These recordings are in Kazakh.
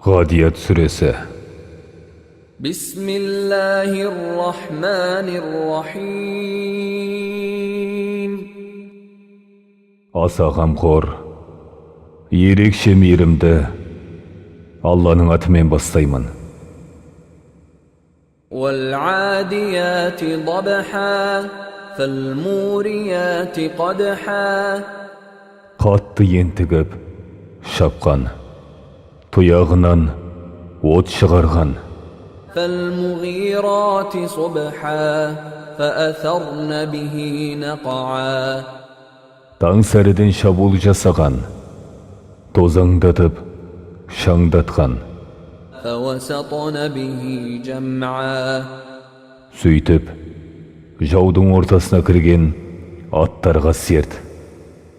Ғадият сүресі. Бисмиллахир-рахманир-рахим. Аса қамқор, ерекше мейірімді Алланың атымен бастаймын. وَالْعَادِيَاتِ ضَبْحًا فَالْمُورِيَاتِ قَدْحًا. Қатты ентігіп, шапқан, тұяғынан от шығарған. فَالْمُغِيرَاتِ صُبْحًا فَأَثَرْنَ بِهِ نَقْعًا. Таң сәріден шабуыл жасаған, тозаңдатып, шаңдатқан. فَوَسَطْنَ بِهِ جَمْعًا. Сөйтіп, жаудың ортасына кірген аттарға серт.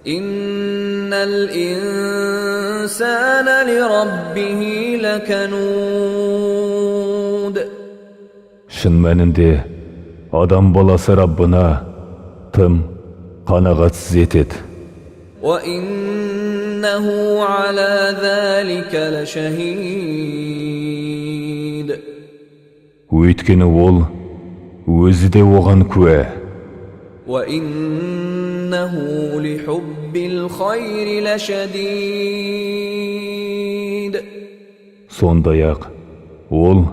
إِنَّ الْإِنسَانَ لِرَبِّهِ لَكَنُودٌ. Шын мәнінде, адам баласы Раббына тым қанағатсыз етеді. وَإِنَّهُ عَلَى ذَلِكَ لَشَهِيدٌ. Өйткені ол өзі де оған куә. وَإِنَّهُ لِحُبِّ الْخَيْرِ لَشَدِيدٌ. Сондай-ақ, ол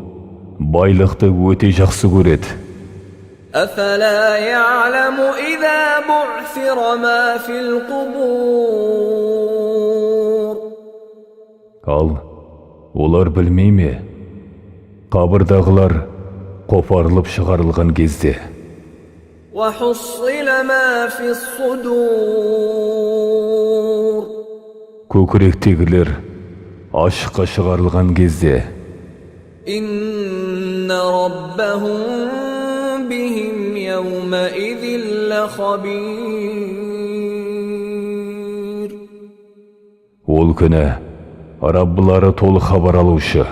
байлықты өте жақсы көреді. أَفَلَا يَعْلَمُ إِذَا بُعْثِرَ مَا فِي الْقُبُورِ. Ал олар білмей ме? Қабырдағылар қопарылып шығарылған кезде. وَحُصِّلَ مَا فِي الصُّدُورِ. Көкіректегілер ашыққа шығарылған кезде. إِنَّ رَبَّهُم بِهِمْ يَوْمَئِذٍ لَخَبِيرٌ. Ол күні Раббылары толық хабар алушы.